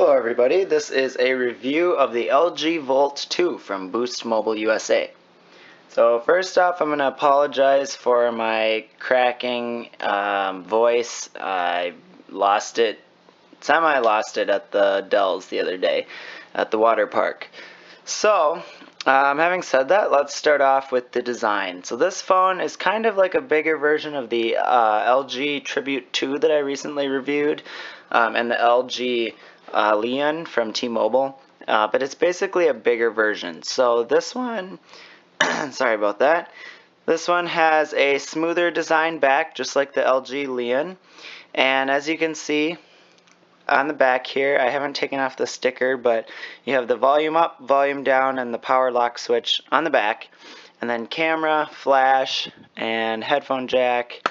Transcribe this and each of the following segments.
Hello everybody, this is a review of the LG Volt 2 from Boost Mobile USA. So first off, I'm going to apologize for my cracking voice. I lost it, semi-lost it at the Dells the other day at the water park. So, having said that, let's start off with the design. So this phone is kind of like a bigger version of the LG Tribute 2 that I recently reviewed, and the LG Leon from T-Mobile, but it's basically a bigger version. So this one, sorry about that, this one has a smoother design back, just like the LG Leon, and as you can see on the back here, I haven't taken off the sticker, but you have the volume up, volume down, and the power lock switch on the back, and then camera, flash, and headphone jack.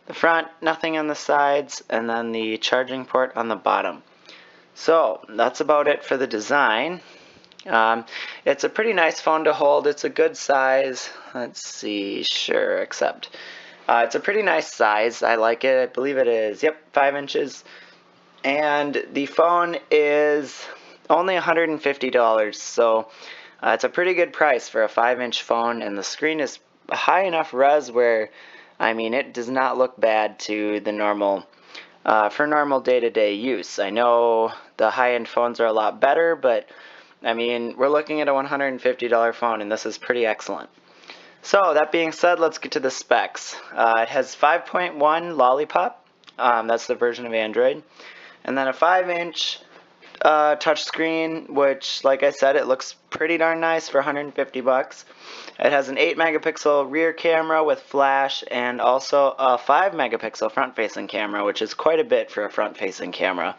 The front, nothing on the sides, and then the charging port on the bottom. So that's about it for the design. It's a pretty nice phone to hold. It's a good size. Let's see, sure, accept. It's a pretty nice size. I like it. I believe it is, 5 inches. And the phone is only $150, so it's a pretty good price for a 5-inch phone, and the screen is high enough res where, I mean, it does not look bad to the normal, for normal day-to-day use. I know the high-end phones are a lot better, but, I mean, we're looking at a $150 phone, and this is pretty excellent. So, that being said, let's get to the specs. It has 5.1 Lollipop, that's the version of Android. And then a 5-inch touchscreen, which, like I said, it looks pretty darn nice for $150. It has an 8-megapixel rear camera with flash, and also a 5-megapixel front-facing camera, which is quite a bit for a front-facing camera.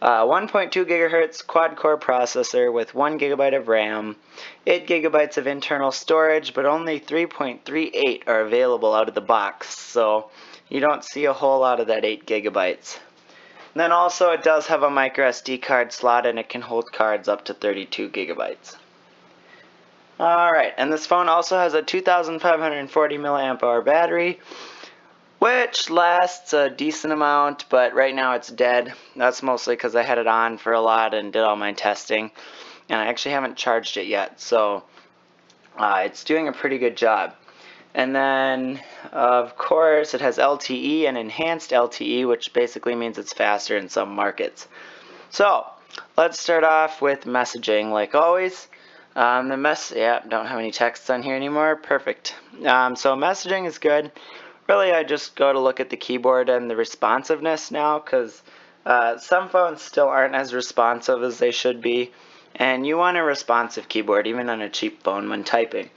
1.2 gigahertz quad-core processor with 1 gigabyte of RAM, 8 gigabytes of internal storage, but only 3.38 are available out of the box, so you don't see a whole lot of that 8 gigabytes. And then also it does have a micro SD card slot, and it can hold cards up to 32 gigabytes. Alright, and this phone also has a 2,540 milliamp hour battery, which lasts a decent amount, but right now it's dead. That's mostly because I had it on for a lot and did all my testing, and I actually haven't charged it yet, so it's doing a pretty good job. And then, of course, it has LTE and enhanced LTE, which basically means it's faster in some markets. So, let's start off with messaging, like always. Don't have any texts on here anymore. Perfect. So messaging is good. Really, I just go to look at the keyboard and the responsiveness now, because some phones still aren't as responsive as they should be. And you want a responsive keyboard, even on a cheap phone, when typing.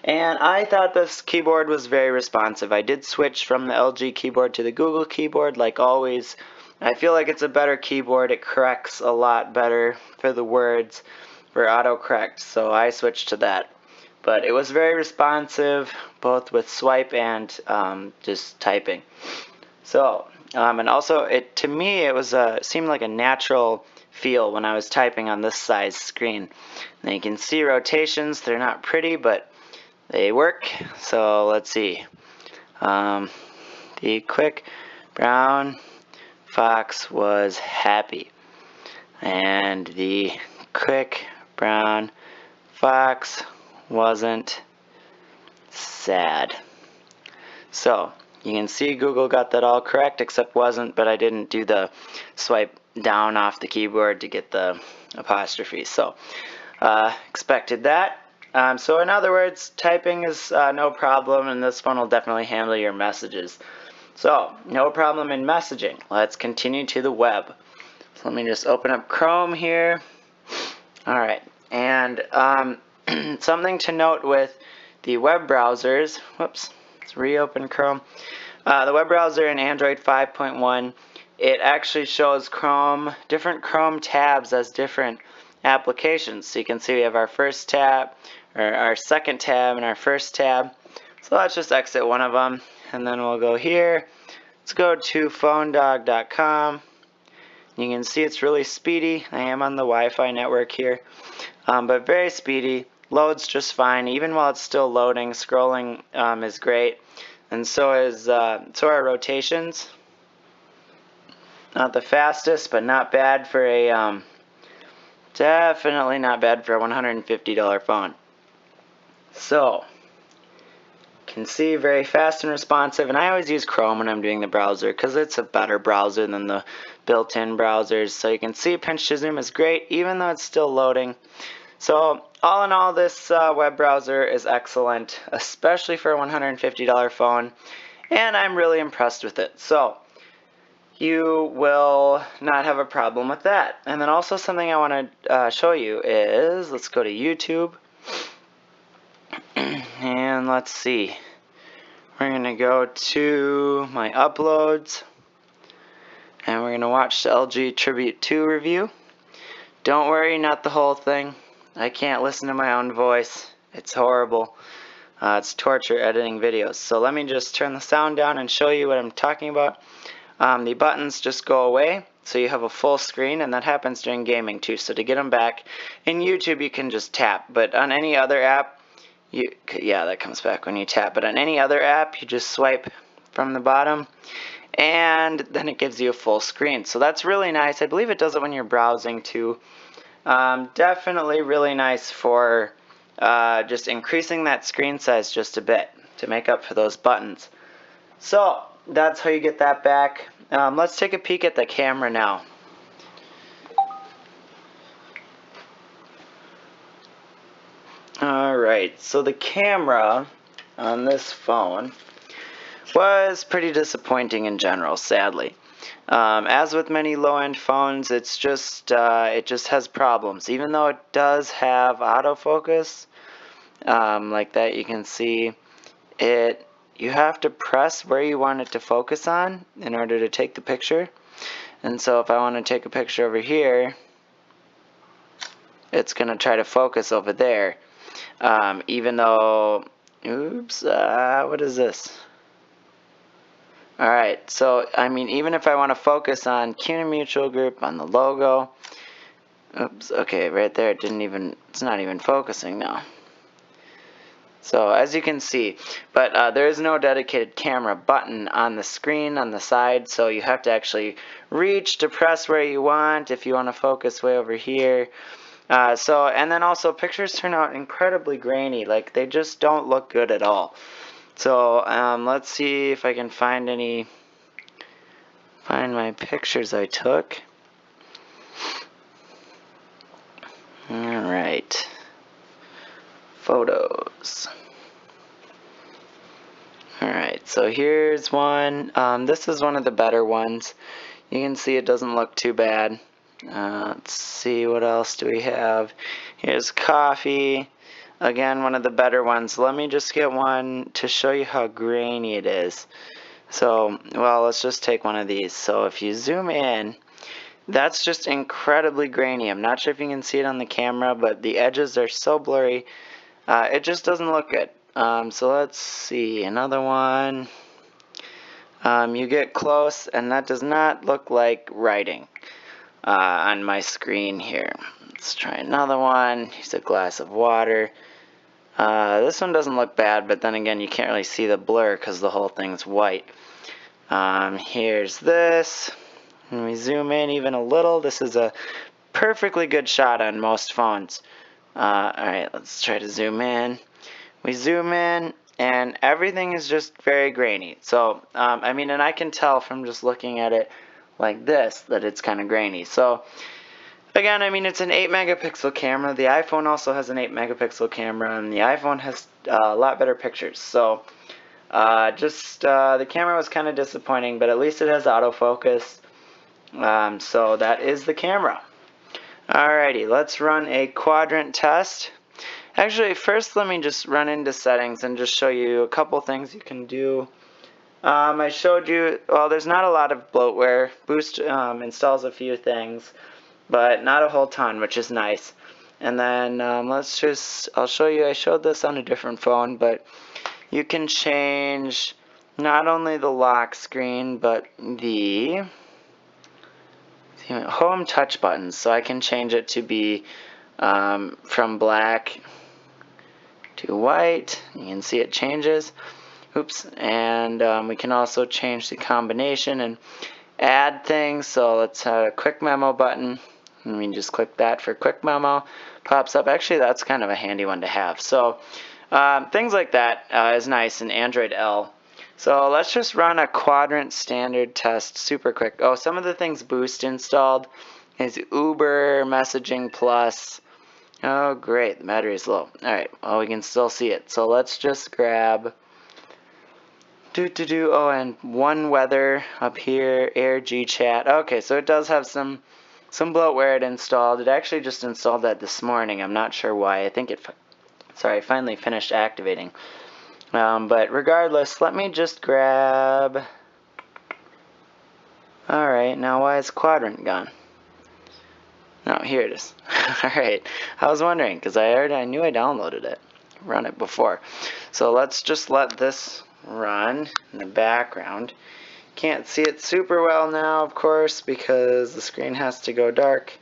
And I thought this keyboard was very responsive. I did switch from the LG keyboard to the Google keyboard, like always. I feel like it's a better keyboard. It corrects a lot better for the words, for autocorrect, so I switched to that. But it was very responsive, both with swipe and just typing. So, and also, to me, it was seemed like a natural feel when I was typing on this size screen. And you can see rotations. They're not pretty, but they work. So let's see. The quick brown fox was happy, and the quick brown fox wasn't sad. So you can see Google got that all correct, except wasn't, but I didn't do the swipe down off the keyboard to get the apostrophe. So expected that. So in other words, typing is no problem, and this phone will definitely handle your messages. So, no problem in messaging. Let's continue to the web. So let me just open up Chrome here. Alright, and something to note with the web browsers, whoops, let's reopen Chrome. The web browser in Android 5.1, it actually shows different Chrome tabs as different applications. So you can see we have our first tab, or our second tab, and our first tab. So let's just exit one of them, and then we'll go here. Let's go to phonedog.com. You can see it's really speedy. I am on the Wi-Fi network here, but very speedy. Loads just fine, even while it's still loading. Scrolling is great, and so are rotations. Not the fastest, but not bad for a, definitely not bad for a $150 phone. So, can see very fast and responsive, and I always use Chrome when I'm doing the browser because it's a better browser than the built-in browsers. So you can see pinch to zoom is great even though it's still loading. So all in all, this web browser is excellent, especially for a $150 phone, and I'm really impressed with it. So you will not have a problem with that. And then also something I want to show you is, let's go to YouTube. And let's see. We're going to go to my uploads. And we're going to watch the LG Tribute 2 review. Don't worry, not the whole thing. I can't listen to my own voice. It's horrible. It's torture editing videos. So let me just turn the sound down and show you what I'm talking about. The buttons just go away, so you have a full screen, and that happens during gaming too. So to get them back, in YouTube you can just tap, but on any other app, yeah, that comes back when you tap. But on any other app, you just swipe from the bottom, and then it gives you a full screen. So that's really nice. I believe it does it when you're browsing too. Definitely really nice for just increasing that screen size just a bit to make up for those buttons. So that's how you get that back. Let's take a peek at the camera now. Alright, so the camera on this phone was pretty disappointing in general, sadly. As with many low-end phones, it just has problems. Even though it does have autofocus, like that you can see, you have to press where you want it to focus on in order to take the picture. And so if I want to take a picture over here, it's going to try to focus over there. Even though, oops, what is this? Alright, so, I mean, even if I want to focus on CUNA Mutual Group, on the logo, oops, okay, right there, it's not even focusing now. So, as you can see, but there is no dedicated camera button on the screen on the side, so you have to actually reach to press where you want if you want to focus way over here. And then also, pictures turn out incredibly grainy, like, they just don't look good at all. So, let's see if I can find my pictures I took. Alright. Photos. Alright, so here's one. This is one of the better ones. You can see it doesn't look too bad. Let's see, what else do we have? Here's coffee. Again, one of the better ones. Let me just get one to show you how grainy it is. So, well, let's just take one of these. So if you zoom in, that's just incredibly grainy. I'm not sure if you can see it on the camera, but the edges are so blurry. It just doesn't look good. So let's see, another one. You get close, and that does not look like writing on my screen here. Let's try another one. Here's a glass of water. This one doesn't look bad, but then again, you can't really see the blur because the whole thing's white. Here's this. When we zoom in even a little, this is a perfectly good shot on most phones. Alright, let's try to zoom in. We zoom in, and everything is just very grainy. So, I mean, and I can tell from just looking at it like this that it's kind of grainy. So, again, I mean, it's an 8 megapixel camera. The iPhone also has an 8 megapixel camera, and the iPhone has a lot better pictures. So, the camera was kind of disappointing, but at least it has autofocus. So that is the camera. Alrighty, let's run a quadrant test. Actually, first let me just run into settings and just show you a couple things you can do. I showed you, well, there's not a lot of bloatware. Boost installs a few things, but not a whole ton, which is nice. And then I'll show you, I showed this on a different phone, but you can change not only the lock screen, but the home touch buttons. So I can change it to be from black to white. You can see it changes. Oops. And we can also change the combination, and add things. So let's have a quick memo button. And we just click that for quick memo. Pops up. Actually, that's kind of a handy one to have. So things like that is nice in Android L. So let's just run a quadrant standard test super quick. Oh, some of the things Boost installed is Uber Messaging Plus. Oh, great. The battery is low. Alright, well, we can still see it. So let's just grab... Oh, and One Weather up here, Air Gchat. Okay, so it does have some bloatware it installed. It actually just installed that this morning. I'm not sure why. I think it finally finished activating. But regardless, let me just grab... Alright, now why is Quadrant gone? No, here it is. Alright, I was wondering, because I knew I downloaded it. Run it before. So let's just let this run in the background. Can't see it super well now, of course, because the screen has to go dark.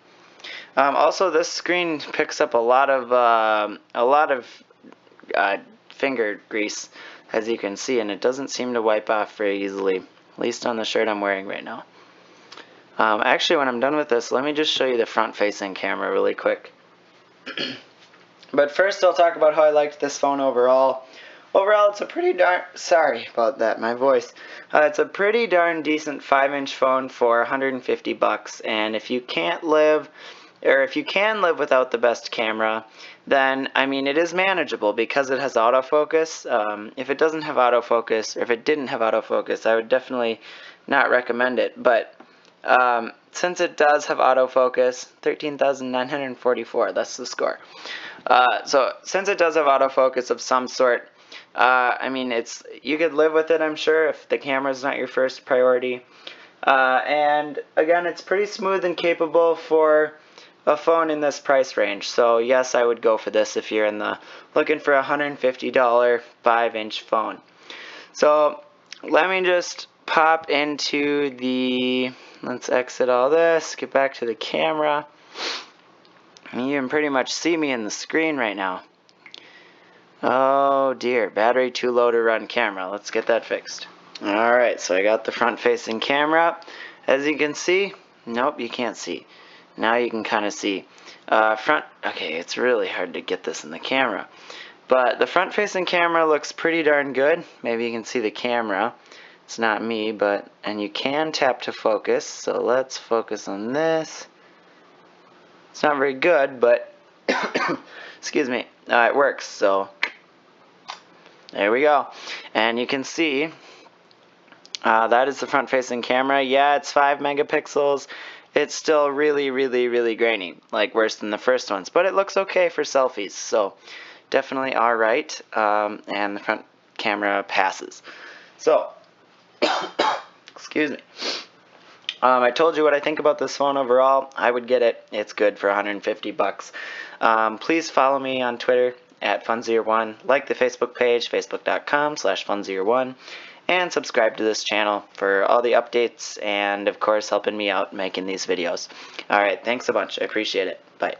Also, this screen picks up a lot of finger grease, as you can see, and it doesn't seem to wipe off very easily, at least on the shirt I'm wearing right now. Actually, when I'm done with this, let me just show you the front-facing camera really quick. But first, I'll talk about how I liked this phone overall. Overall, it's a pretty sorry about that, my voice. It's a pretty darn decent 5-inch phone for 150 bucks, and if you can live without the best camera, then, I mean, it is manageable because it has autofocus. If it doesn't have autofocus, or if it didn't have autofocus, I would definitely not recommend it. But since it does have autofocus, 13,944, that's the score. So since it does have autofocus of some sort, I mean, you could live with it, I'm sure, if the camera's not your first priority. And again, it's pretty smooth and capable for a phone in this price range. So yes, I would go for this if you're looking for a $150 5-inch phone. So let me just pop into let's exit all this, get back to the camera. And you can pretty much see me in the screen right now. Oh dear, battery too low to run camera. Let's get that fixed. Alright, so I got the front-facing camera up. As you can see, nope, you can't see. Now you can kind of see. Okay, it's really hard to get this in the camera. But the front-facing camera looks pretty darn good. Maybe you can see the camera. It's not me, and you can tap to focus. So let's focus on this. It's not very good, but excuse me, it works. So there we go. And you can see that is the front-facing camera. Yeah, it's 5 megapixels. It's still really, really, really grainy, like worse than the first ones. But it looks okay for selfies, so definitely alright. And the front camera passes. So, excuse me. I told you what I think about this phone overall. I would get it. It's good for 150 bucks. Please follow me on Twitter at Funzier1. Like the Facebook page, facebook.com/Funzier1. And subscribe to this channel for all the updates and, of course, helping me out making these videos. Alright, thanks a bunch. I appreciate it. Bye.